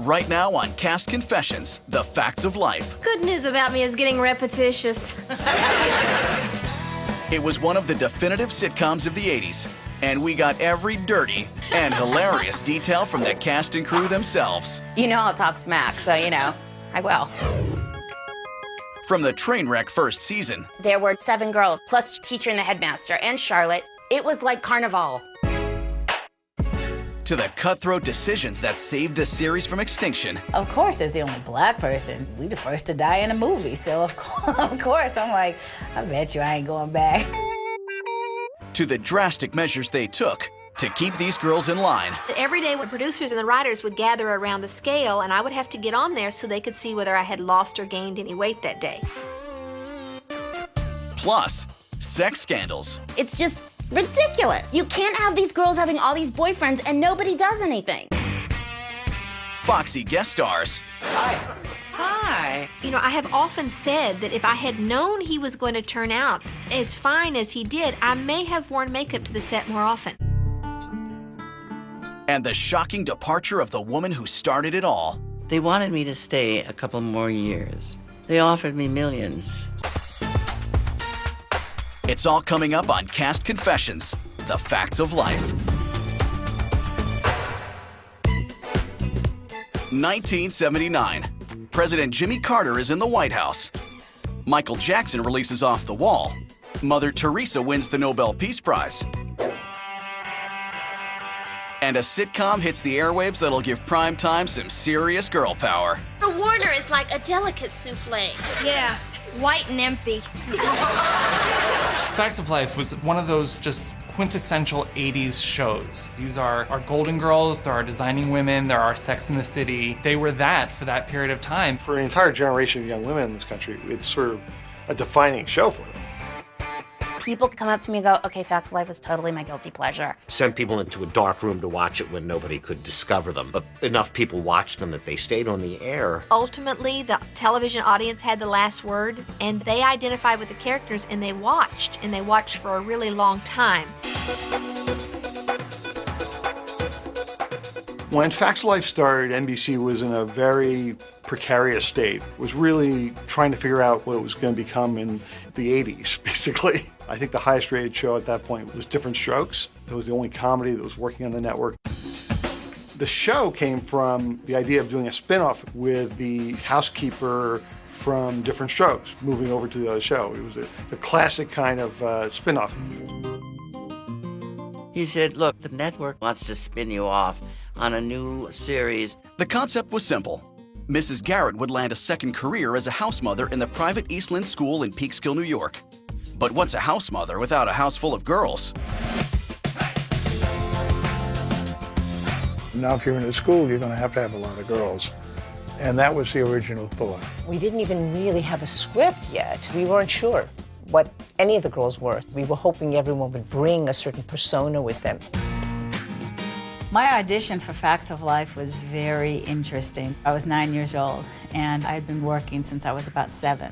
Right now on Cast Confessions, the facts of life. Good news about me is getting repetitious. It was one of the definitive sitcoms of the 80s, and we got every dirty and hilarious detail from the cast and crew themselves. You know I'll talk smack, so you know, I will. From the train wreck first season. There were 7 girls, plus teacher and the headmaster, and Charlotte. It was like carnival. To the cutthroat decisions that saved the series from extinction. Of course, as the only black person, we the first to die in a movie, so of course, I'm like, I bet you I ain't going back. To the drastic measures they took to keep these girls in line. Every day when producers and the writers would gather around the scale, and I would have to get on there so they could see whether I had lost or gained any weight that day. Plus, sex scandals. It's just ridiculous. You can't have these girls having all these boyfriends and nobody does anything. Foxy guest stars. Hi. You know, I have often said that if I had known he was going to turn out as fine as he did, I may have worn makeup to the set more often. And the shocking departure of the woman who started it all. They wanted me to stay a couple more years. They offered me millions. It's all coming up on Cast Confessions, the facts of life. 1979. President Jimmy Carter is in the White House. Michael Jackson releases Off the Wall. Mother Teresa wins the Nobel Peace Prize. And a sitcom hits the airwaves that'll give prime time some serious girl power. A Warner is like a delicate souffle. Yeah, white and empty. Facts of Life was one of those just quintessential 80s shows. These are our Golden Girls, there are Designing Women, there are Sex in the City. They were that for that period of time. For an entire generation of young women in this country, it's sort of a defining show for them. People come up to me and go, okay, Facts of Life was totally my guilty pleasure. Sent people into a dark room to watch it when nobody could discover them. But enough people watched them that they stayed on the air. Ultimately, the television audience had the last word, and they identified with the characters, and they watched for a really long time. When Facts of Life started, NBC was in a very precarious state. It was really trying to figure out what it was going to become in the 80s, basically. I think the highest rated show at that point was Different Strokes. It was the only comedy that was working on the network. The show came from the idea of doing a spin-off with the housekeeper from Different Strokes, moving over to the other show. It was a classic kind of spin-off. He said, look, the network wants to spin you off on a new series. The concept was simple. Mrs. Garrett would land a second career as a house mother in the private Eastland School in Peekskill, New York. But what's a house mother without a house full of girls? Now, if you're in a school, you're going to have a lot of girls. And that was the original thought. We didn't even really have a script yet. We weren't sure what any of the girls were. We were hoping everyone would bring a certain persona with them. My audition for Facts of Life was very interesting. I was 9 years old, and I had been working since I was about 7.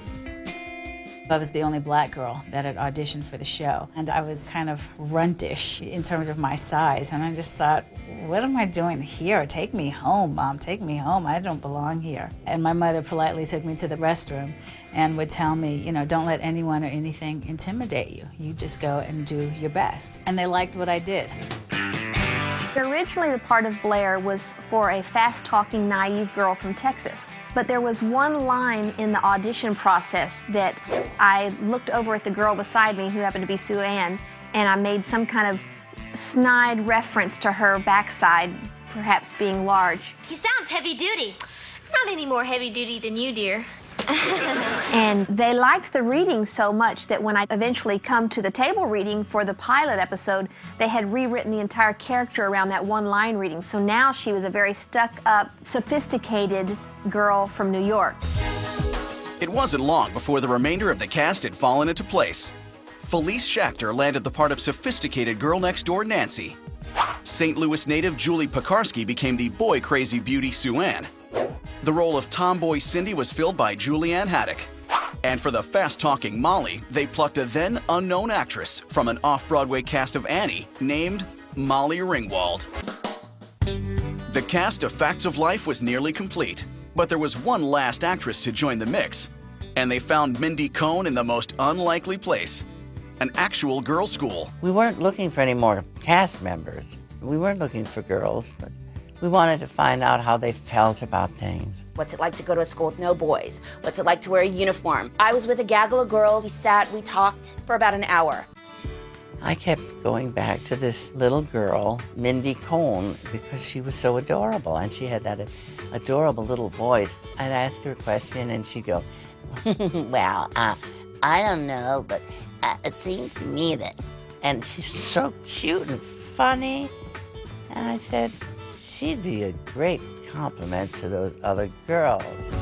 I was the only black girl that had auditioned for the show, and I was kind of runtish in terms of my size, and I just thought, what am I doing here? Take me home, Mom, take me home. I don't belong here. And my mother politely took me to the restroom and would tell me, you know, don't let anyone or anything intimidate you. You just go and do your best. And they liked what I did. Originally, the part of Blair was for a fast-talking, naive girl from Texas. But there was one line in the audition process that I looked over at the girl beside me, who happened to be Sue Ann, and I made some kind of snide reference to her backside, perhaps being large. He sounds heavy-duty. Not any more heavy-duty than you, dear. And they liked the reading so much that when I eventually come to the table reading for the pilot episode, they had rewritten the entire character around that one line reading. So now she was a very stuck-up, sophisticated girl from New York. It wasn't long before the remainder of the cast had fallen into place. Felice Schachter landed the part of sophisticated girl next door Nancy. St. Louis native Julie Pekarsky became the boy-crazy beauty Sue Ann. The role of tomboy Cindy was filled by Julianne Haddock. And for the fast-talking Molly, they plucked a then-unknown actress from an off-Broadway cast of Annie named Molly Ringwald. The cast of Facts of Life was nearly complete, but there was one last actress to join the mix, and they found Mindy Cohn in the most unlikely place, an actual girls' school. We weren't looking for any more cast members. We weren't looking for girls, but we wanted to find out how they felt about things. What's it like to go to a school with no boys? What's it like to wear a uniform? I was with a gaggle of girls. We sat, we talked for about an hour. I kept going back to this little girl, Mindy Cohn, because she was so adorable, and she had that adorable little voice. I'd ask her a question, and she'd go, well, I don't know, but it seems to me that... And she's so cute and funny. And I said, she'd be a great compliment to those other girls.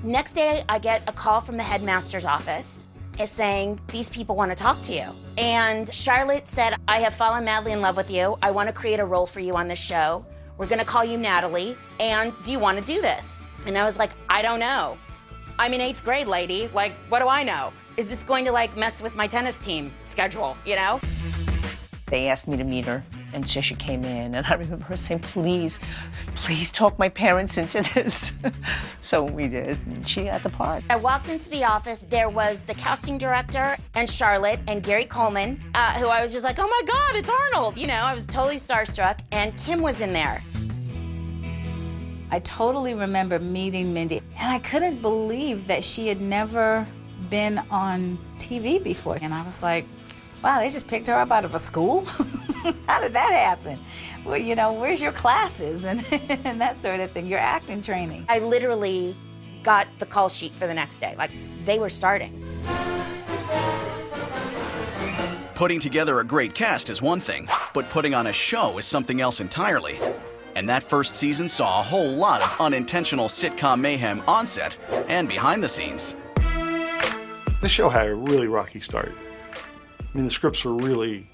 Next day, I get a call from the headmaster's office saying, these people want to talk to you. And Charlotte said, I have fallen madly in love with you. I want to create a role for you on this show. We're going to call you Natalie. And do you want to do this? And I was like, I don't know. I'm in 8th grade, lady. Like, what do I know? Is this going to, like, mess with my tennis team schedule, you know? They asked me to meet her, and so she came in, and I remember her saying, please talk my parents into this. So we did, and she got the part. I walked into the office, there was the casting director and Charlotte and Gary Coleman, who I was just like, oh my God, it's Arnold. You know, I was totally starstruck, and Kim was in there. I totally remember meeting Mindy, and I couldn't believe that she had never been on TV before. And I was like, wow, they just picked her up out of a school? How did that happen? Well, you know, where's your classes and that sort of thing, your acting training? I literally got the call sheet for the next day. Like, they were starting. Putting together a great cast is one thing, but putting on a show is something else entirely. And that first season saw a whole lot of unintentional sitcom mayhem on set and behind the scenes. This show had a really rocky start. I mean, the scripts were really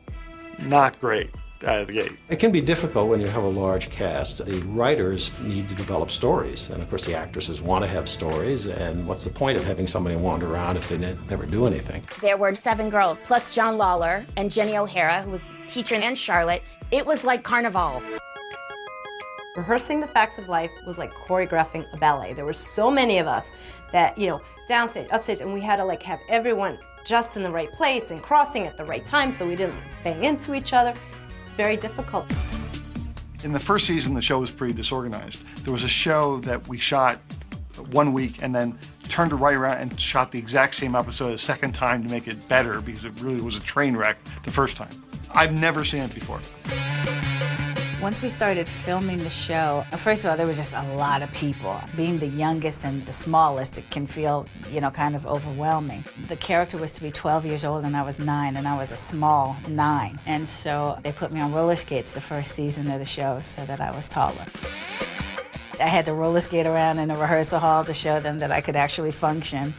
not great out of the gate. It can be difficult when you have a large cast. The writers need to develop stories, and of course the actresses want to have stories, and what's the point of having somebody wander around if they never do anything? There were 7 girls, plus John Lawler and Jenny O'Hara, who was the teacher, and Charlotte. It was like carnival. Rehearsing the Facts of Life was like choreographing a ballet. There were so many of us that, you know, downstage, upstage, and we had to like have everyone just in the right place and crossing at the right time so we didn't bang into each other. It's very difficult. In the first season, the show was pretty disorganized. There was a show that we shot 1 week and then turned it right around and shot the exact same episode a second time to make it better because it really was a train wreck the first time. I've never seen it before. Once we started filming the show, first of all, there was just a lot of people. Being the youngest and the smallest, it can feel, you know, kind of overwhelming. The character was to be 12 years old and I was 9, and I was a small 9. And so they put me on roller skates the first season of the show so that I was taller. I had to roller skate around in a rehearsal hall to show them that I could actually function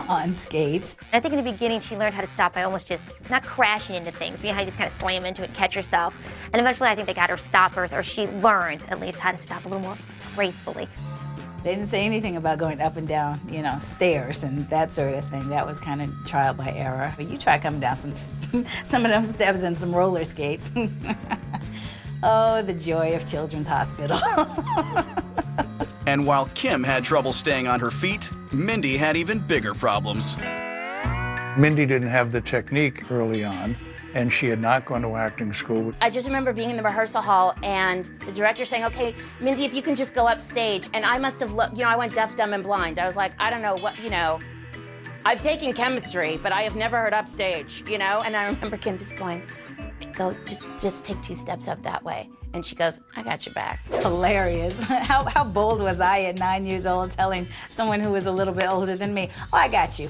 on skates. I think in the beginning she learned how to stop by almost just not crashing into things, but you know how you just kind of slam into it and catch yourself. And eventually I think they got her stoppers, or she learned at least how to stop a little more gracefully. They didn't say anything about going up and down, you know, stairs and that sort of thing. That was kind of trial by error. But you try coming down some of them steps in some roller skates. Oh, the joy of Children's Hospital. And while Kim had trouble staying on her feet, Mindy had even bigger problems. Mindy didn't have the technique early on, and she had not gone to acting school. I just remember being in the rehearsal hall and the director saying, okay, Mindy, if you can just go upstage. And I must have looked, you know, I went deaf, dumb, and blind. I was like, I don't know what, you know, I've taken chemistry, but I have never heard upstage, you know? And I remember Kim just going, go, just take 2 steps up that way. And she goes, I got your back. Hilarious. How bold was I at 9 years old telling someone who was a little bit older than me, oh, I got you.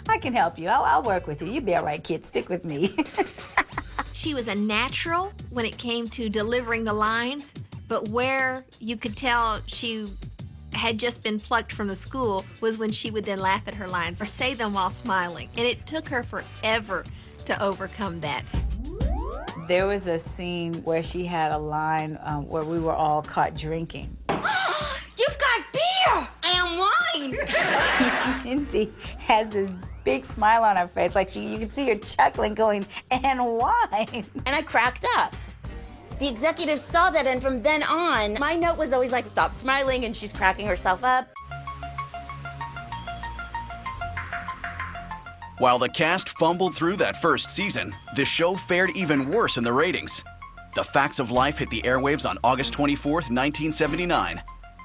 I can help you. I'll work with you. You be all right, kid. Stick with me. She was a natural when it came to delivering the lines, but where you could tell she had just been plucked from the school was when she would then laugh at her lines or say them while smiling. And it took her forever to overcome that. There was a scene where she had a line where we were all caught drinking. You've got beer and wine. Mindy has this big smile on her face, like you can see her chuckling, going, and wine. And I cracked up. The executives saw that, and from then on, my note was always like, stop smiling, and she's cracking herself up. While the cast fumbled through that first season, the show fared even worse in the ratings. The Facts of Life hit the airwaves on August 24th, 1979,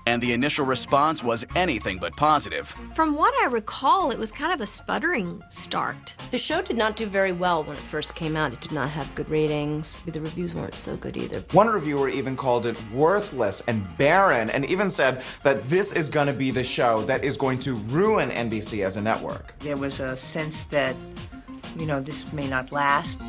and the initial response was anything but positive. From what I recall, it was kind of a sputtering start. The show did not do very well when it first came out. It did not have good ratings. The reviews weren't so good either. One reviewer even called it worthless and barren, and even said that this is going to be the show that is going to ruin NBC as a network. There was a sense that, this may not last.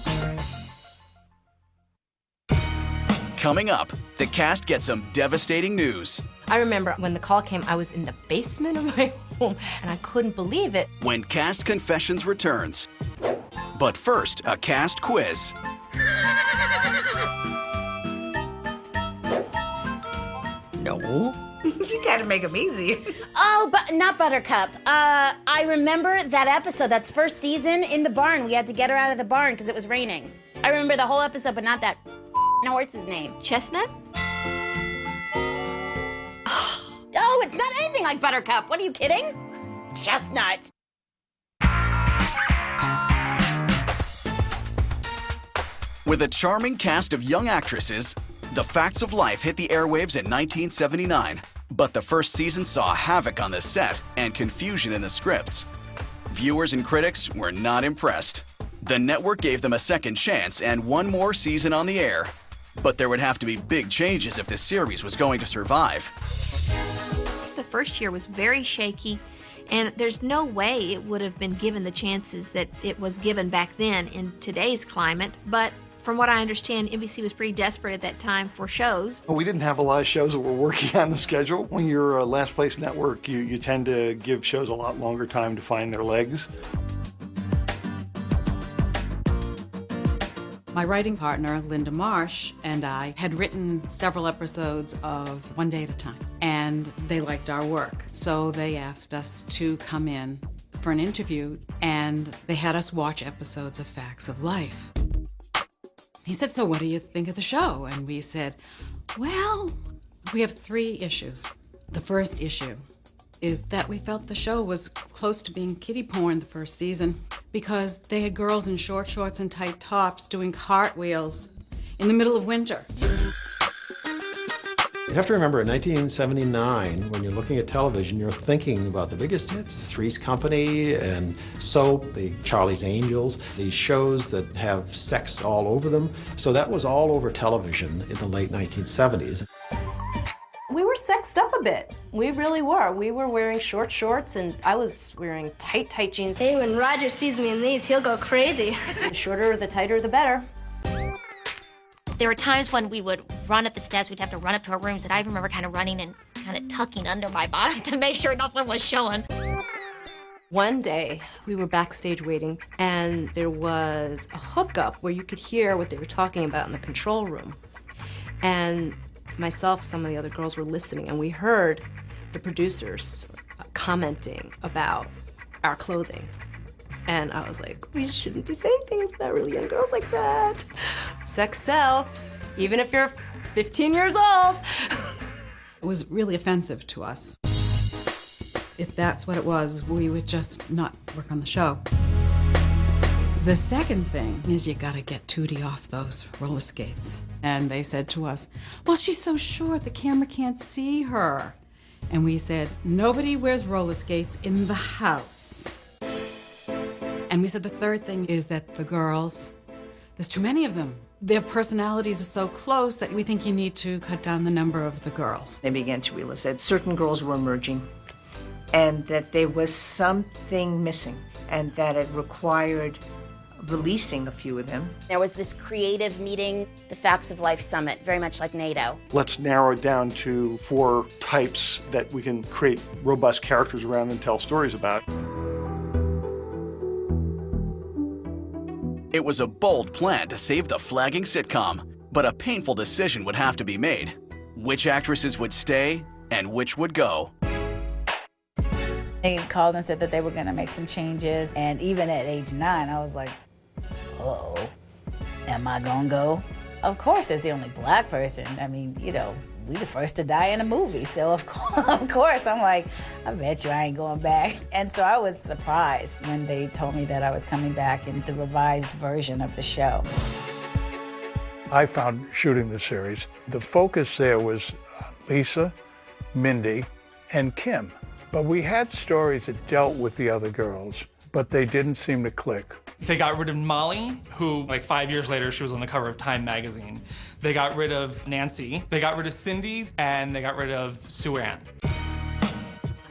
Coming up, the cast gets some devastating news. I remember when the call came, I was in the basement of my home, and I couldn't believe it. When Cast Confessions returns. But first, a cast quiz. No. You gotta make them easy. Oh, but not Buttercup. I remember that episode, that's first season, in the barn. We had to get her out of the barn because it was raining. I remember the whole episode, but not that horse's name. Chestnut? Oh, it's not anything like Buttercup. What, are you kidding? Chestnut. With a charming cast of young actresses, The Facts of Life hit the airwaves in 1979. But the first season saw havoc on the set and confusion in the scripts. Viewers and critics were not impressed. The network gave them a second chance and one more season on the air. But there would have to be big changes if the series was going to survive. The first year was very shaky, and there's no way it would have been given the chances that it was given back then in today's climate. But from what I understand, NBC was pretty desperate at that time for shows. We didn't have a lot of shows that were working on the schedule. When you're a last place network, you tend to give shows a lot longer time to find their legs. My writing partner, Linda Marsh, and I had written several episodes of One Day at a Time, and they liked our work. So they asked us to come in for an interview, and they had us watch episodes of Facts of Life. He said, "So what do you think of the show?" And we said, "Well, we have 3 issues. The first issue is that we felt the show was close to being kiddie porn the first season because they had girls in short shorts and tight tops doing cartwheels in the middle of winter." You have to remember, in 1979, when you're looking at television, you're thinking about the biggest hits, Three's Company and Soap, the Charlie's Angels, these shows that have sex all over them. So that was all over television in the late 1970s. We were sexed up a bit. We really were. We were wearing short shorts, and I was wearing tight jeans. Hey, when Roger sees me in these, he'll go crazy. The shorter, the tighter, the better. There were times when we would run up the steps, we'd have to run up to our rooms, and I remember kind of running and kind of tucking under my bottom to make sure nothing was showing. One day, we were backstage waiting, and there was a hookup where you could hear what they were talking about in the control room. And myself, some of the other girls were listening, and we heard the producers commenting about our clothing. And I was like, we shouldn't be saying things about really young girls like that. Sex sells, even if you're 15 years old. It was really offensive to us. If that's what it was, we would just not work on the show. The second thing is you gotta get Tootie off those roller skates. And they said to us, "Well, she's so short, the camera can't see her." And we said, "Nobody wears roller skates in the house." And we said the third thing is that the girls, there's too many of them. Their personalities are so close that we think you need to cut down the number of the girls. They began to realize that certain girls were emerging and that there was something missing and that it required releasing a few of them. There was this creative meeting, the Facts of Life Summit, very much like NATO. Let's narrow it down to 4 types that we can create robust characters around and tell stories about. It was a bold plan to save the flagging sitcom, but a painful decision would have to be made. Which actresses would stay and which would go? They called and said that they were going to make some changes, and even at age 9, I was like, uh-oh, am I going to go? Of course, as the only black person, I mean, you know, we the first to die in a movie, so of course, I'm like, I bet you I ain't going back. And so I was surprised when they told me that I was coming back in the revised version of the show. I found shooting the series, the focus there was Lisa, Mindy, and Kim. But we had stories that dealt with the other girls, but they didn't seem to click. They got rid of Molly, who, like 5 years later, she was on the cover of Time magazine. They got rid of Nancy, they got rid of Cindy, and they got rid of Sue Ann.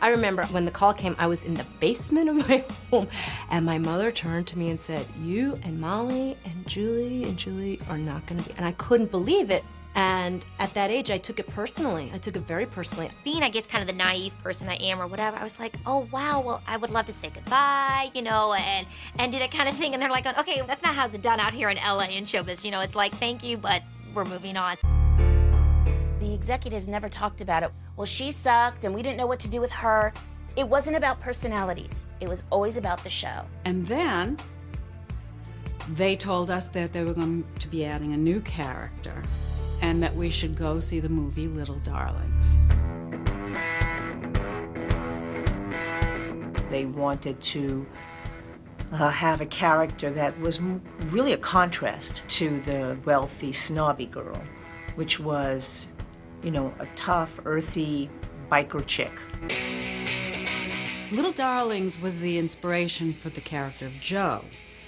I remember when the call came, I was in the basement of my home, and my mother turned to me and said, "You and Molly and Julie are not gonna be," and I couldn't believe it. And at that age, I took it personally. I took it very personally. Being, I guess, kind of the naive person I am or whatever, I was like, oh, wow, well, I would love to say goodbye, you know, and do that kind of thing. And they're like, okay, that's not how it's done out here in LA in showbiz. You know, it's like, thank you, but we're moving on. The executives never talked about it. Well, she sucked and we didn't know what to do with her. It wasn't about personalities. It was always about the show. And then they told us that they were going to be adding a new character and that we should go see the movie Little Darlings. They wanted to have a character that was really a contrast to the wealthy, snobby girl, which was, you know, a tough, earthy biker chick. Little Darlings was the inspiration for the character of Jo,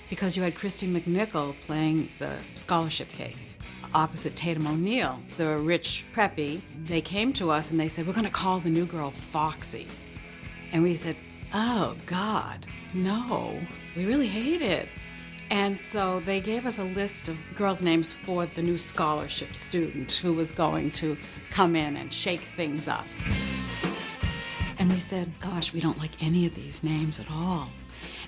because you had Christy McNichol playing the scholarship case opposite Tatum O'Neal, the rich preppy. They came to us and they said, we're gonna call the new girl Foxy. And we said, oh God, no, we really hate it. And so they gave us a list of girls' names for the new scholarship student who was going to come in and shake things up. And we said, gosh, we don't like any of these names at all.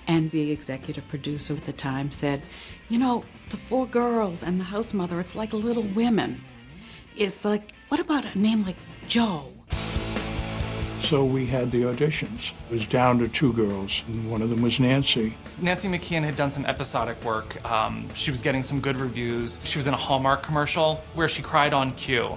And the executive producer at the time said, you know, the four girls and the house mother, it's like Little Women. It's like, what about a name like Jo? So we had the auditions. It was down to two girls, and one of them was Nancy. Nancy McKeon had done some episodic work. She was getting some good reviews. She was in a Hallmark commercial where she cried on cue.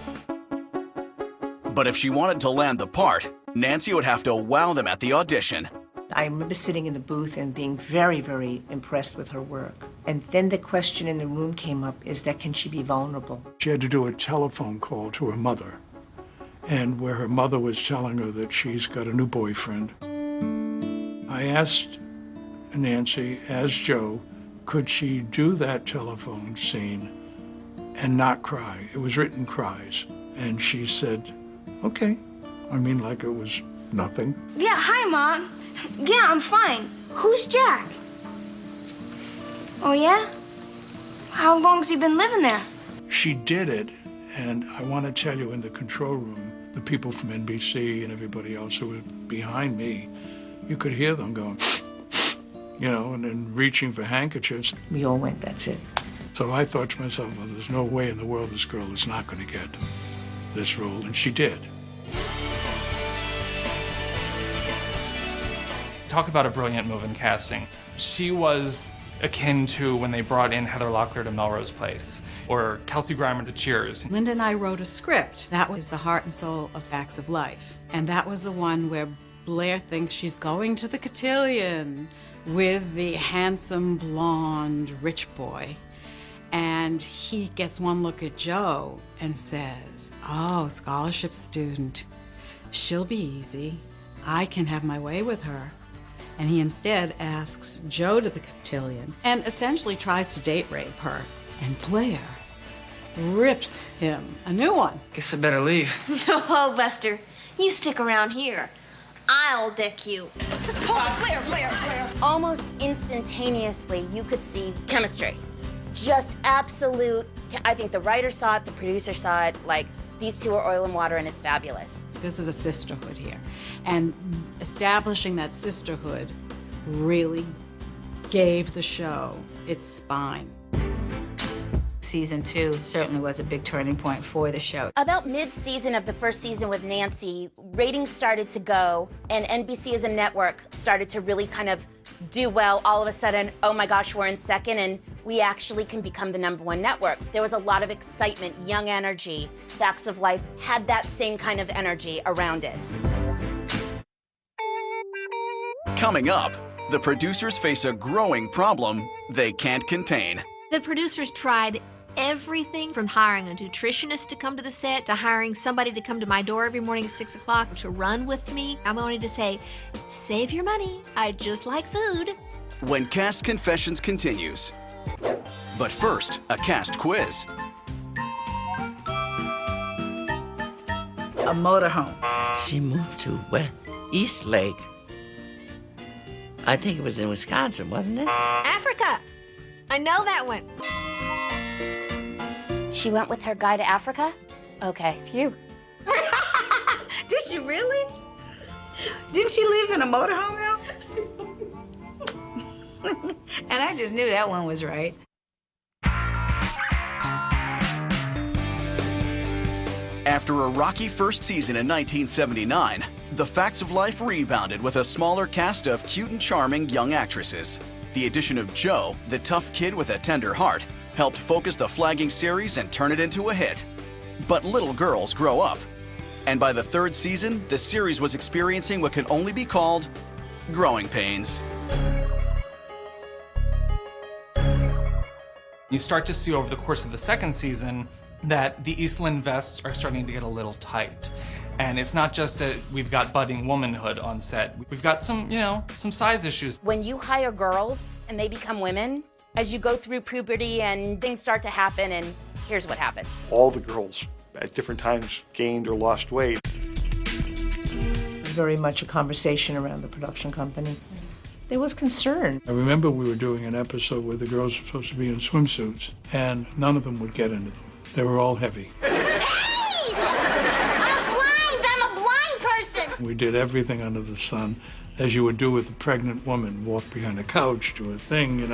But if she wanted to land the part, Nancy would have to wow them at the audition. I remember sitting in the booth and being very, very impressed with her work. And then the question in the room came up, is that can she be vulnerable? She had to do a telephone call to her mother, and where her mother was telling her that she's got a new boyfriend. I asked Nancy, as Jo, could she do that telephone scene and not cry? It was written cries. And she said, okay. I mean, like it was nothing. Yeah, hi, Mom. Yeah, I'm fine. Who's Jack? Oh, yeah? How long's he been living there? She did it, and I want to tell you, in the control room, the people from NBC and everybody else who were behind me, you could hear them going, you know, and then reaching for handkerchiefs. We all went, that's it. So I thought to myself, well, there's no way in the world this girl is not going to get this role, and she did. Talk about a brilliant move in casting. She was akin to when they brought in Heather Locklear to Melrose Place, or Kelsey Grammer to Cheers. Linda and I wrote a script. That was the heart and soul of Facts of Life. And that was the one where Blair thinks she's going to the cotillion with the handsome, blonde, rich boy. And he gets one look at Jo and says, oh, scholarship student, she'll be easy. I can have my way with her. And he instead asks Jo to the cotillion and essentially tries to date rape her. And Blair rips him a new one. Guess I better leave. No, Buster. You stick around here. I'll deck you. Blair. Almost instantaneously, you could see chemistry. Just absolute, I think the writer saw it, the producer saw it, like, these two are oil and water and it's fabulous. This is a sisterhood here. And establishing that sisterhood really gave the show its spine. season 2 certainly was a big turning point for the show. About mid-season of the first season with Nancy, ratings started to go, and NBC as a network started to really kind of do well. All of a sudden, oh my gosh, we're in second, and we actually can become the #1 network. There was a lot of excitement, young energy. Facts of Life had that same kind of energy around it. Coming up, the producers face a growing problem they can't contain. The producers tried everything from hiring a nutritionist to come to the set to hiring somebody to come to my door every morning at 6 o'clock to run with me. I wanted to say, save your money, I just like food. When Cast Confessions continues. But first, a cast quiz. A motorhome. She moved to East Lake. I think it was in Wisconsin, wasn't it? Africa! I know that one. She went with her guy to Africa? Okay, phew. Did she really? Didn't she live in a motorhome though? And I just knew that one was right. After a rocky first season in 1979, The Facts of Life rebounded with a smaller cast of cute and charming young actresses. The addition of Jo, the tough kid with a tender heart, helped focus the flagging series and turn it into a hit. But little girls grow up. And by the third season, the series was experiencing what can only be called growing pains. You start to see over the course of the second season that the Eastland vests are starting to get a little tight. And it's not just that we've got budding womanhood on set. We've got some, some size issues. When you hire girls and they become women, as you go through puberty and things start to happen, and here's what happens. All the girls at different times gained or lost weight. Very much a conversation around the production company. There was concern. I remember we were doing an episode where the girls were supposed to be in swimsuits, and none of them would get into them. They were all heavy. Hey! I'm blind! I'm a blind person! We did everything under the sun, as you would do with a pregnant woman, walk behind a couch, do a thing,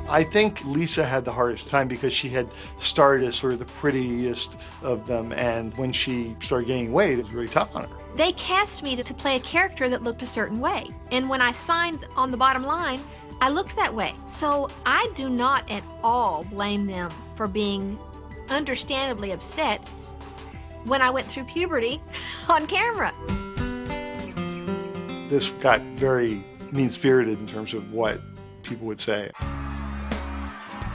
I think Lisa had the hardest time because she had started as sort of the prettiest of them, and when she started gaining weight, it was really tough on her. They cast me to play a character that looked a certain way. And when I signed on the bottom line, I looked that way. So I do not at all blame them for being understandably upset when I went through puberty on camera. This got very mean-spirited in terms of what people would say.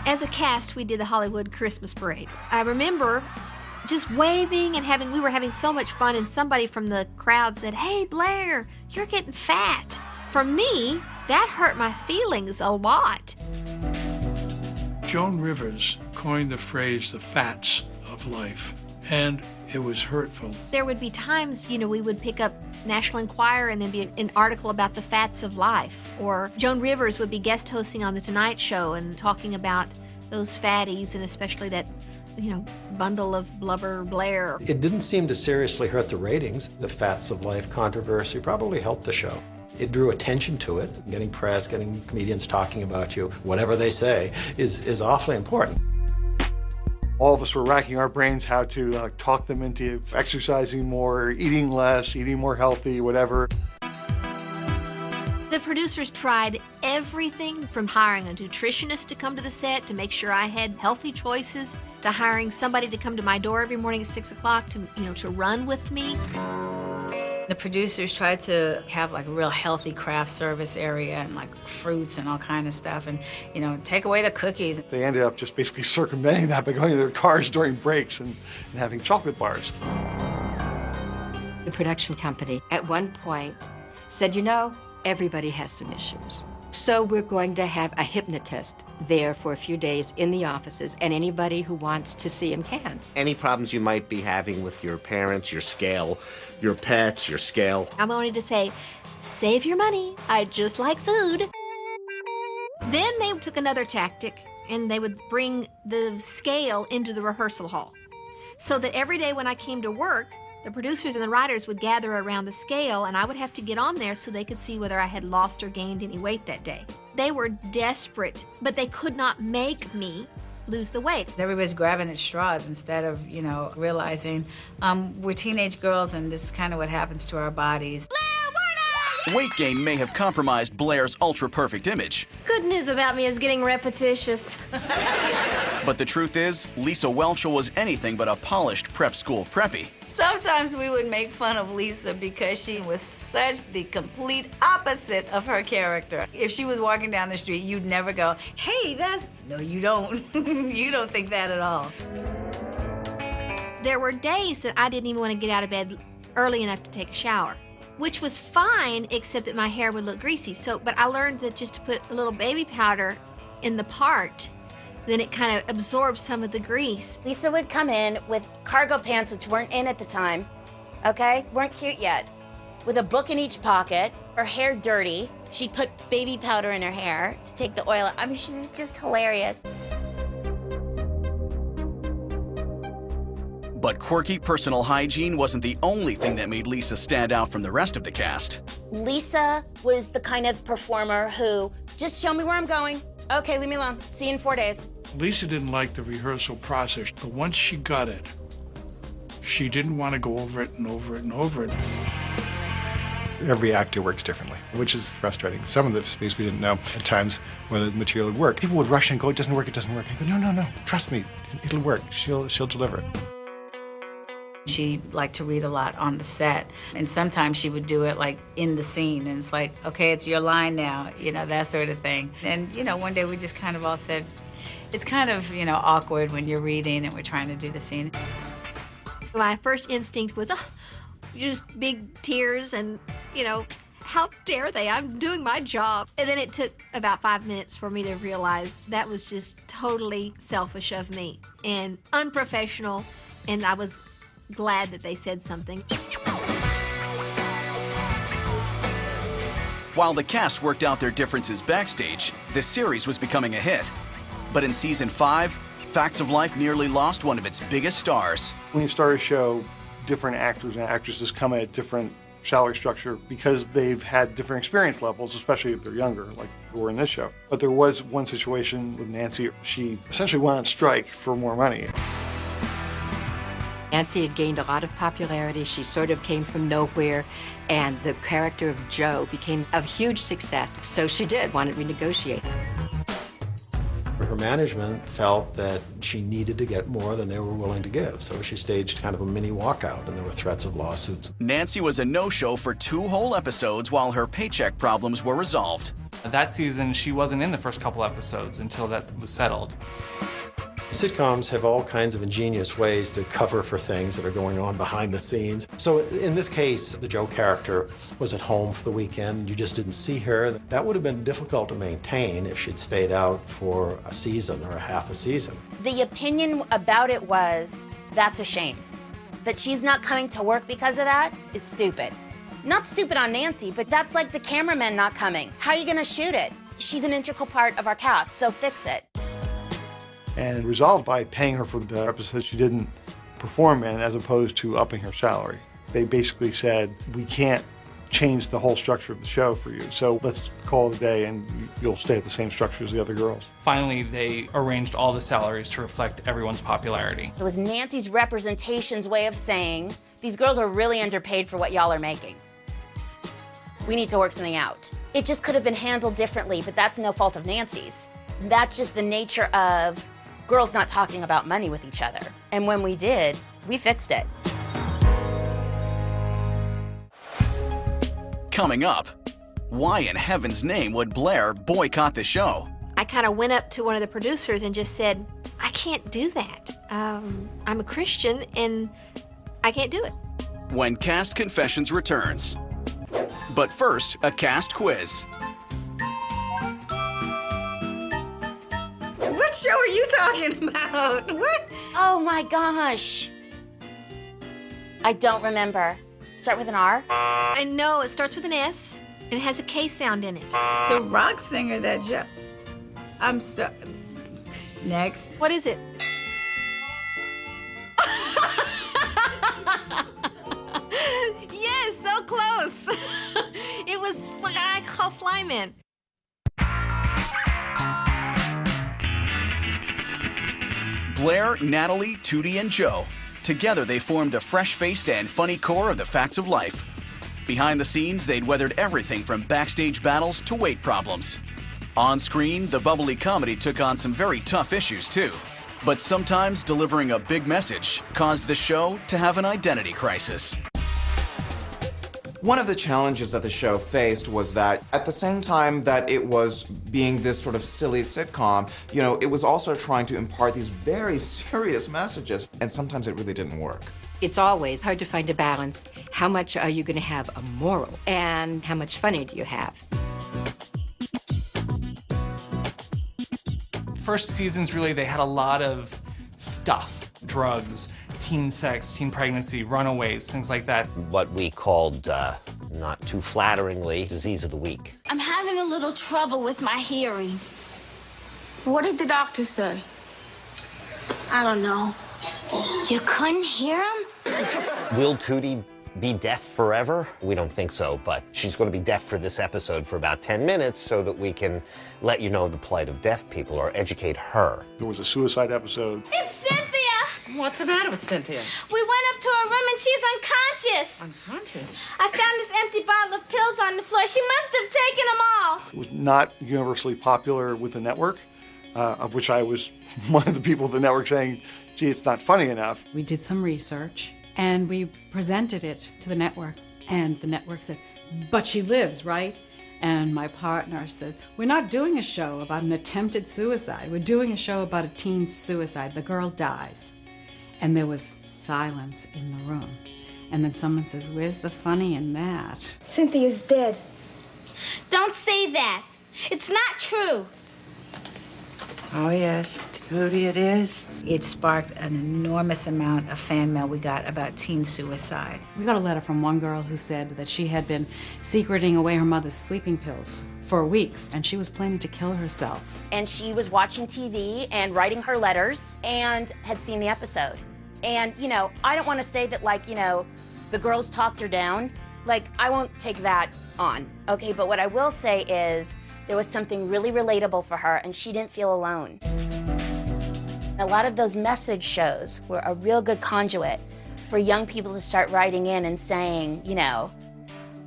As a cast, we did the Hollywood Christmas parade. I remember just waving and we were having so much fun, and somebody from the crowd said, "Hey, Blair, you're getting fat." For me, that hurt my feelings a lot. Joan Rivers coined the phrase, the fats of life, and it was hurtful. There would be times, we would pick up National Enquirer and there'd be an article about the fats of life. Or Joan Rivers would be guest hosting on The Tonight Show and talking about those fatties, and especially that, bundle of blubber Blair. It didn't seem to seriously hurt the ratings. The Fats of Life controversy probably helped the show. It drew attention to it. Getting press, getting comedians talking about you, whatever they say, is awfully important. All of us were racking our brains how to talk them into exercising more, eating less, eating more healthy, whatever. The producers tried everything from hiring a nutritionist to come to the set to make sure I had healthy choices, to hiring somebody to come to my door every morning at 6 o'clock to run with me. The producers tried to have like a real healthy craft service area and like fruits and all kind of stuff, and take away the cookies. They ended up just basically circumventing that by going to their cars during breaks and having chocolate bars. The production company at one point said, everybody has some issues. So we're going to have a hypnotist there for a few days in the offices, and anybody who wants to see him can. Any problems you might be having with your parents, your scale, your pets, your scale. I wanted to say, save your money, I just like food. Then they took another tactic, and they would bring the scale into the rehearsal hall. So that every day when I came to work, the producers and the writers would gather around the scale, and I would have to get on there so they could see whether I had lost or gained any weight that day. They were desperate, but they could not make me lose the weight. Everybody's grabbing at straws instead of, realizing we're teenage girls and this is kind of what happens to our bodies. Weight gain may have compromised Blair's ultra-perfect image. Good news about me is getting repetitious. But the truth is, Lisa Whelchel was anything but a polished prep school preppy. Sometimes we would make fun of Lisa because she was such the complete opposite of her character. If she was walking down the street, you'd never go, hey, that's... No, you don't. You don't think that at all. There were days that I didn't even want to get out of bed early enough to take a shower, which was fine, except that my hair would look greasy. But I learned that just to put a little baby powder in the part, then it kind of absorbs some of the grease. Lisa would come in with cargo pants, which weren't in at the time, okay? Weren't cute yet. With a book in each pocket, her hair dirty. She'd put baby powder in her hair to take the oil out. I mean, she was just hilarious. But quirky personal hygiene wasn't the only thing that made Lisa stand out from the rest of the cast. Lisa was the kind of performer who, just show me where I'm going. Okay, leave me alone. See you in 4 days. Lisa didn't like the rehearsal process, but once she got it, she didn't want to go over it and over it and over it. Every actor works differently, which is frustrating. Some of the things we didn't know at times whether the material would work. People would rush and go, it doesn't work, it doesn't work. I go, no, trust me, it'll work. She'll deliver it. She liked to read a lot on the set, and sometimes she would do it like in the scene, and it's like, okay, it's your line now, that sort of thing. And, one day we just kind of all said, it's kind of, awkward when you're reading and we're trying to do the scene. My first instinct was, just big tears and, how dare they? I'm doing my job. And then it took about 5 minutes for me to realize that was just totally selfish of me and unprofessional, and I was glad that they said something. While the cast worked out their differences backstage, the series was becoming a hit. But in season 5, Facts of Life nearly lost one of its biggest stars. When you start a show, different actors and actresses come at different salary structure because they've had different experience levels, especially if they're younger, like we were in this show. But there was one situation with Nancy. She essentially went on strike for more money. Nancy had gained a lot of popularity. She sort of came from nowhere, and the character of Jo became a huge success. So she wanted to renegotiate. Her management felt that she needed to get more than they were willing to give, so she staged kind of a mini walkout, and there were threats of lawsuits. Nancy was a no-show for 2 whole episodes while her paycheck problems were resolved. That season, she wasn't in the first couple episodes until that was settled. Sitcoms have all kinds of ingenious ways to cover for things that are going on behind the scenes. So in this case, the Jo character was at home for the weekend. You just didn't see her. That would have been difficult to maintain if she'd stayed out for a season or a half a season. The opinion about it was, that's a shame. That she's not coming to work because of that is stupid. Not stupid on Nancy, but that's like the cameraman not coming. How are you gonna shoot it? She's an integral part of our cast, so fix it. And resolved by paying her for the episodes she didn't perform in as opposed to upping her salary. They basically said, we can't change the whole structure of the show for you, so let's call it a day and you'll stay at the same structure as the other girls. Finally, they arranged all the salaries to reflect everyone's popularity. It was Nancy's representation's way of saying, these girls are really underpaid for what y'all are making. We need to work something out. It just could have been handled differently, but that's no fault of Nancy's. That's just the nature of girls not talking about money with each other. And when we did, we fixed it. Coming up, why in heaven's name would Blair boycott the show? I kind of went up to one of the producers and just said, I can't do that. I'm a Christian and I can't do it. When Cast Confessions returns. But first, a cast quiz. What show are you talking about? What? Oh my gosh. I don't remember. Start with an R? I know, it starts with an S and it has a K sound in it. The rock singer that Jo... I'm so... Next. What is it? Yes, so close. It was what I call Flyman. Blair, Natalie, Tootie, and Joe. Together, they formed the fresh-faced and funny core of the Facts of Life. Behind the scenes, they'd weathered everything from backstage battles to weight problems. On screen, the bubbly comedy took on some very tough issues, too. But sometimes delivering a big message caused the show to have an identity crisis. One of the challenges that the show faced was that at the same time that it was being this sort of silly sitcom, you know, it was also trying to impart these very serious messages, and sometimes it really didn't work. It's always hard to find a balance. How much are you going to have a moral, and how much funny do you have? First seasons, really, they had a lot of stuff, drugs, teen sex, teen pregnancy, runaways, things like that. What we called, not too flatteringly, disease of the week. I'm having a little trouble with my hearing. What did the doctor say? I don't know. You couldn't hear him? Will Tootie be deaf forever? We don't think so, but she's going to be deaf for this episode for about 10 minutes so that we can let you know the plight of deaf people or educate her. There was a suicide episode. It's Cynthia! What's the matter with Cynthia? We went up to her room and she's unconscious. Unconscious? I found this empty bottle of pills on the floor. She must have taken them all. It was not universally popular with the network, of which I was one of the people at the network saying, gee, it's not funny enough. We did some research and we presented it to the network. And the network said, but she lives, right? And my partner says, we're not doing a show about an attempted suicide. We're doing a show about a teen suicide. The girl dies. And there was silence in the room. And then someone says, where's the funny in that? Cynthia's dead. Don't say that. It's not true. Oh, yes, Tootie, it is. It sparked an enormous amount of fan mail we got about teen suicide. We got a letter from one girl who said that she had been secreting away her mother's sleeping pills for weeks, and she was planning to kill herself. And she was watching TV and writing her letters and had seen the episode. And, you know, I don't want to say that, like, you know, the girls talked her down. Like, I won't take that on, okay? But what I will say is there was something really relatable for her, and she didn't feel alone. A lot of those message shows were a real good conduit for young people to start writing in and saying, you know,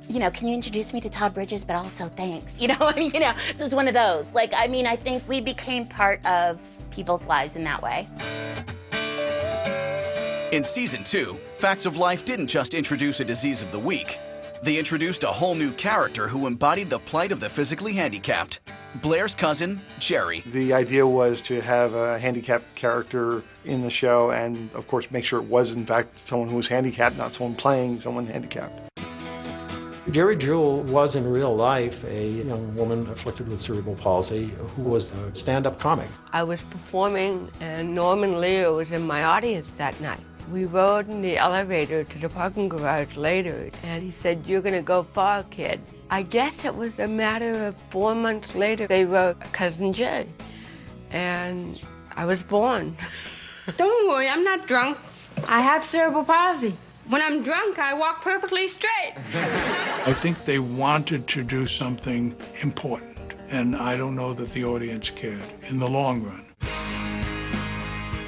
can you introduce me to Todd Bridges, but also thanks, you know, so it's one of those. Like, I mean, I think we became part of people's lives in that way. In season 2, Facts of Life didn't just introduce a disease of the week. They introduced a whole new character who embodied the plight of the physically handicapped, Blair's cousin, Jerry. The idea was to have a handicapped character in the show and, of course, make sure it was, in fact, someone who was handicapped, not someone playing someone handicapped. Jerry Jewell was in real life a young woman afflicted with cerebral palsy who was the stand-up comic. I was performing and Norman Lear was in my audience that night. We rode in the elevator to the parking garage later, and he said, "You're gonna go far, kid." I guess it was a matter of 4 months later, they wrote Cousin Jay, and I was born. Don't worry, I'm not drunk. I have cerebral palsy. When I'm drunk, I walk perfectly straight. I think they wanted to do something important, and I don't know that the audience cared in the long run.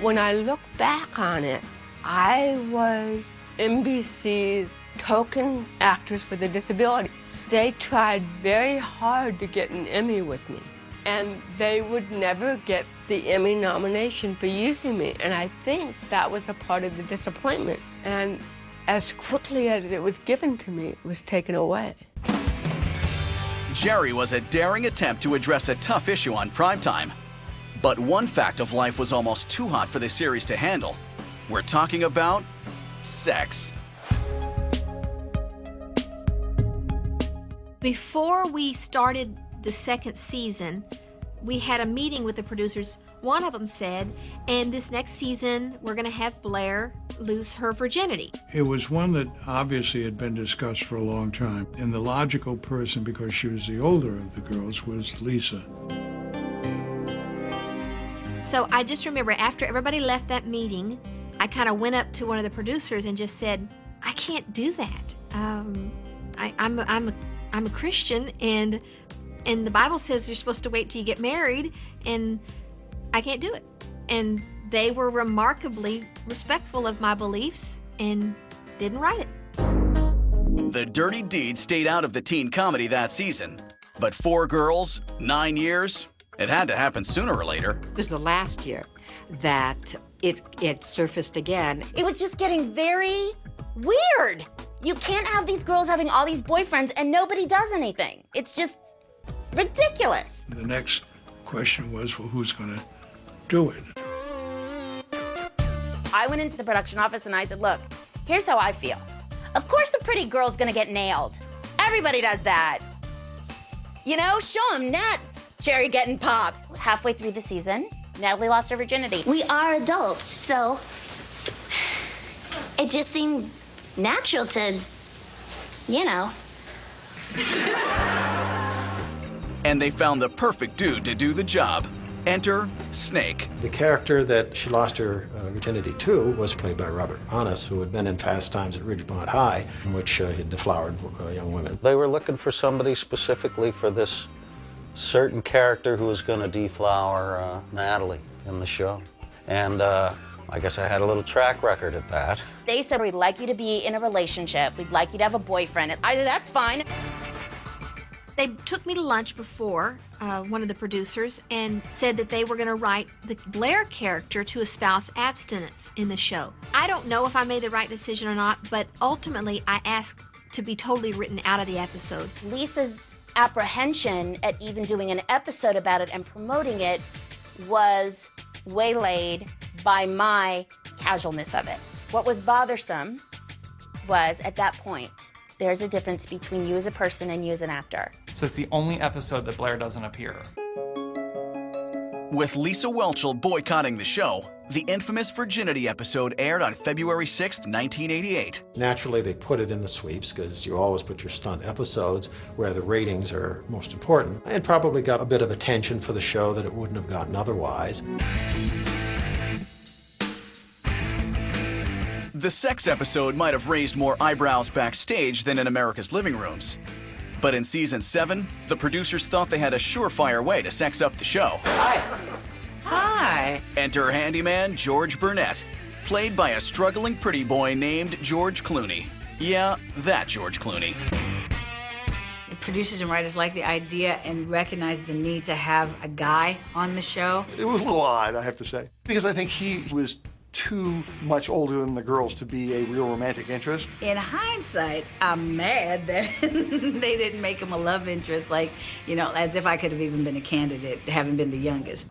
When I look back on it, I was NBC's token actress for the disability. They tried very hard to get an Emmy with me, and they would never get the Emmy nomination for using me, and I think that was a part of the disappointment. And as quickly as it was given to me, it was taken away. Jerry was a daring attempt to address a tough issue on primetime. But one fact of life was almost too hot for the series to handle. We're talking about sex. Before we started the second season, we had a meeting with the producers. One of them said, and this next season, we're going to have Blair lose her virginity. It was one that obviously had been discussed for a long time, and the logical person, because she was the older of the girls, was Lisa. So I just remember after everybody left that meeting, I kind of went up to one of the producers and just said, I can't do that. I'm a Christian, and the Bible says you're supposed to wait till you get married, and I can't do it. And they were remarkably respectful of my beliefs and didn't write it. The Dirty Deed stayed out of the teen comedy that season. But 4 girls, 9 years, it had to happen sooner or later. It was the last year that it surfaced again. It was just getting very weird. You can't have these girls having all these boyfriends and nobody does anything. It's just ridiculous. The next question was, well, who's going to do it? I went into the production office and I said, look, here's how I feel. Of course the pretty girl's gonna get nailed. Everybody does that. You know, show them Nat cherry getting popped. Halfway through the season, Natalie lost her virginity. We are adults, so it just seemed natural to, you know. And they found the perfect dude to do the job. Enter Snake. The character that she lost her virginity to was played by Robert Manis, who had been in Fast Times at Ridgemont High, in which he deflowered young women. They were looking for somebody specifically for this certain character who was going to deflower Natalie in the show. And I guess I had a little track record at that. They said, we'd like you to be in a relationship. We'd like you to have a boyfriend. I said, that's fine. They took me to lunch before, one of the producers, and said that they were going to write the Blair character to espouse abstinence in the show. I don't know if I made the right decision or not, but ultimately I asked to be totally written out of the episode. Lisa's apprehension at even doing an episode about it and promoting it was waylaid by my casualness of it. What was bothersome was, at that point, there's a difference between you as a person and you as an actor. So it's the only episode that Blair doesn't appear. With Lisa Whelchel boycotting the show, the infamous virginity episode aired on February 6, 1988. Naturally, they put it in the sweeps because you always put your stunt episodes where the ratings are most important, and probably got a bit of attention for the show that it wouldn't have gotten otherwise. The sex episode might have raised more eyebrows backstage than in America's living rooms. But in season 7, the producers thought they had a surefire way to sex up the show. Hi. Enter handyman George Burnett, played by a struggling pretty boy named George Clooney. Yeah, that George Clooney. The producers and writers liked the idea and recognized the need to have a guy on the show. It was a little odd, I have to say, because I think he was too much older than the girls to be a real romantic interest. In hindsight, I'm mad that they didn't make him a love interest, like, you know, as if I could have even been a candidate, having been the youngest.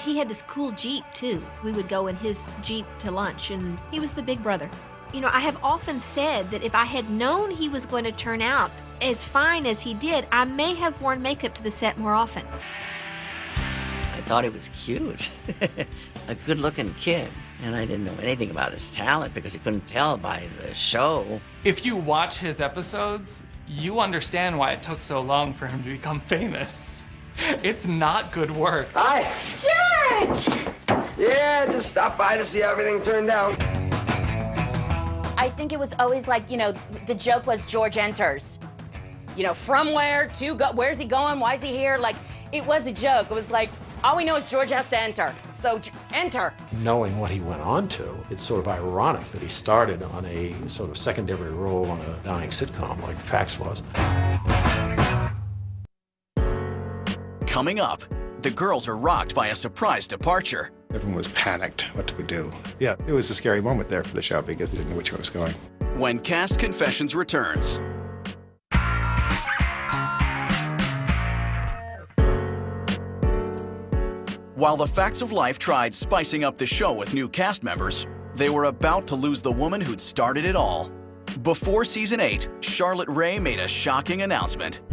He had this cool Jeep, too. We would go in his Jeep to lunch, and he was the big brother. You know, I have often said that if I had known he was going to turn out as fine as he did, I may have worn makeup to the set more often. I thought he was cute. A good-looking kid. And I didn't know anything about his talent because you couldn't tell by the show. If you watch his episodes, you understand why it took so long for him to become famous. It's not good work. Hi. George! Yeah, just stopped by to see how everything turned out. I think it was always like, you know, the joke was George enters. You know, from where to go, where's he going, why is he here? Like, it was a joke. It was like, all we know is George has to enter, so enter. Knowing what he went on to, it's sort of ironic that he started on a sort of secondary role on a dying sitcom like Fax was. Coming up, the girls are rocked by a surprise departure. Everyone was panicked. What do we do? Yeah, it was a scary moment there for the show because we didn't know which way it was going. When Cast Confessions returns. While the Facts of Life tried spicing up the show with new cast members, they were about to lose the woman who'd started it all. Before season 8, Charlotte Rae made a shocking announcement.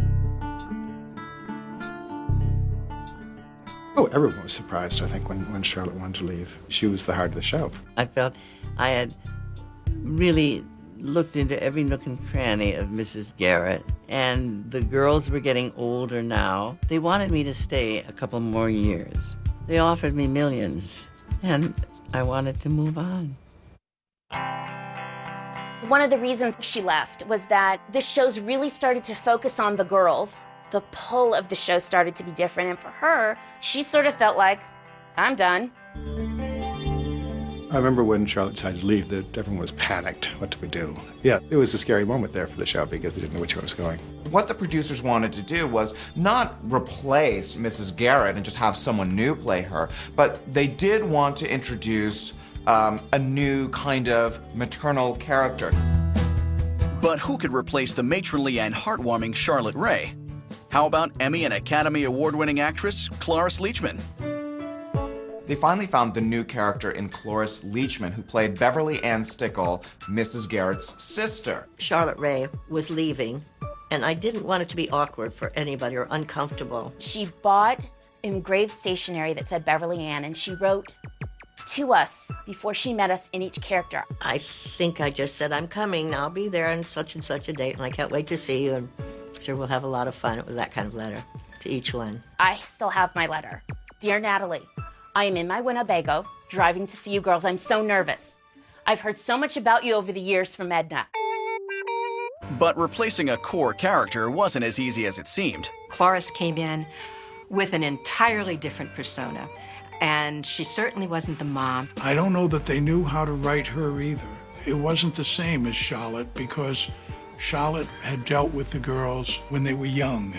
Oh, everyone was surprised, I think, when Charlotte wanted to leave. She was the heart of the show. I felt I had really looked into every nook and cranny of Mrs. Garrett, and the girls were getting older now. They wanted me to stay a couple more years. They offered me millions, and I wanted to move on. One of the reasons she left was that the shows really started to focus on the girls. The pull of the show started to be different, and for her, she sort of felt like, I'm done. I remember when Charlotte decided to leave, that everyone was panicked. What do we do? Yeah, it was a scary moment there for the show because we didn't know which way it was going. What the producers wanted to do was not replace Mrs. Garrett and just have someone new play her, but they did want to introduce a new kind of maternal character. But who could replace the matronly and heartwarming Charlotte Rae? How about Emmy and Academy Award-winning actress Cloris Leachman? They finally found the new character in Cloris Leachman, who played Beverly Ann Stickle, Mrs. Garrett's sister. Charlotte Rae was leaving, and I didn't want it to be awkward for anybody or uncomfortable. She bought engraved stationery that said Beverly Ann, and she wrote to us before she met us in each character. I think I just said, I'm coming, I'll be there on such and such a date, and I can't wait to see you, and I'm sure we'll have a lot of fun. It was that kind of letter to each one. I still have my letter. Dear Natalie, I am in my Winnebago, driving to see you girls. I'm so nervous. I've heard so much about you over the years from Edna. But replacing a core character wasn't as easy as it seemed. Cloris came in with an entirely different persona, and she certainly wasn't the mom. I don't know that they knew how to write her either. It wasn't the same as Charlotte because Charlotte had dealt with the girls when they were young.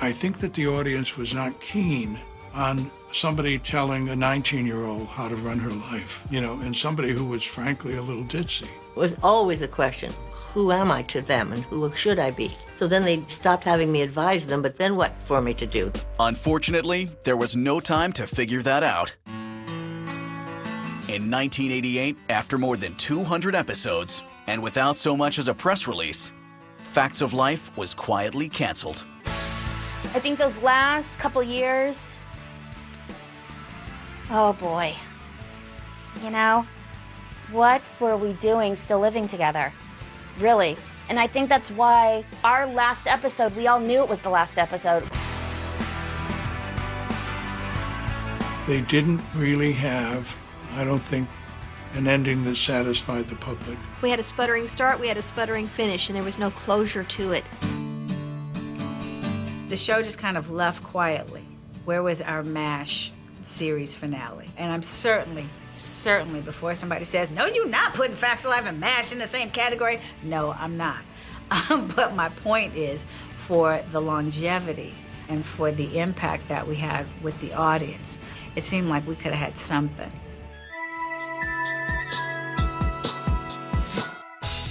I think that the audience was not keen on somebody telling a 19-year-old how to run her life, you know, and somebody who was frankly a little ditzy. It was always a question, who am I to them and who should I be? So then they stopped having me advise them, but then what for me to do? Unfortunately, there was no time to figure that out. In 1988, after more than 200 episodes, and without so much as a press release, Facts of Life was quietly canceled. I think those last couple years, oh boy. You know, what were we doing still living together? Really. And I think that's why our last episode, we all knew it was the last episode. They didn't really have, I don't think, an ending that satisfied the public. We had a sputtering start, we had a sputtering finish, and there was no closure to it. The show just kind of left quietly. Where was our MASH series finale? And I'm certainly, before somebody says, no, you're not putting Facts of Life and MASH in the same category. No, I'm not. But my point is, for the longevity and for the impact that we had with the audience, it seemed like we could have had something.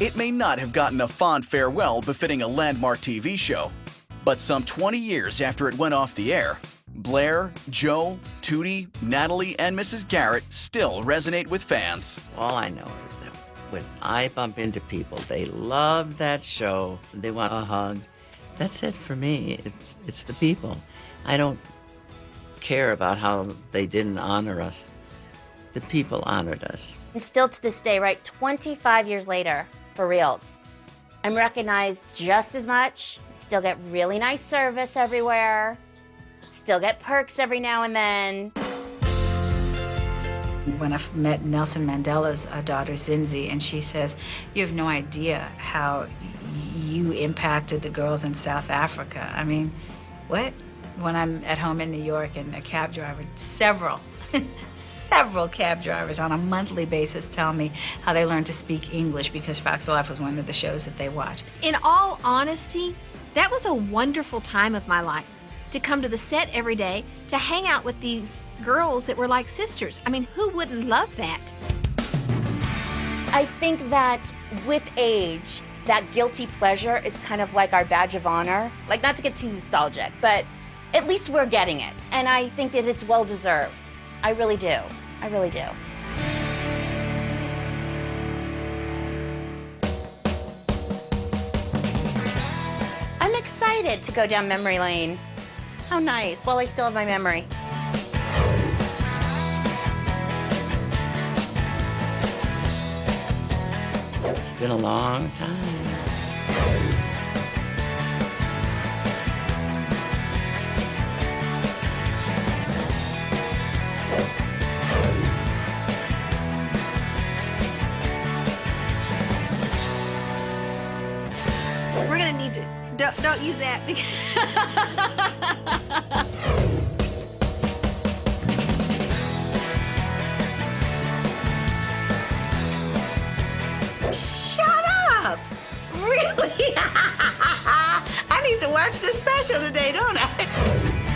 It may not have gotten a fond farewell befitting a landmark TV show, but some 20 years after it went off the air, Blair, Joe, Tootie, Natalie, and Mrs. Garrett still resonate with fans. All I know is that when I bump into people, they love that show. They want a hug. That's it for me. It's the people. I don't care about how they didn't honor us. The people honored us. And still to this day, right, 25 years later, for reals, I'm recognized just as much, still get really nice service everywhere, still get perks every now and then. When I met Nelson Mandela's daughter, Zinzi, and she says, you have no idea how you impacted the girls in South Africa. I mean, what? When I'm at home in New York and a cab driver, several cab drivers on a monthly basis tell me how they learned to speak English because Facts of Life was one of the shows that they watched. In all honesty, that was a wonderful time of my life. To come to the set every day, to hang out with these girls that were like sisters. I mean, who wouldn't love that? I think that with age, that guilty pleasure is kind of like our badge of honor. Like, not to get too nostalgic, but at least we're getting it. And I think that it's well-deserved. I really do. I really do. I'm excited to go down memory lane. How nice, while I still have my memory. It's been a long time. We're gonna need to, don't use that because to watch the special today, don't I?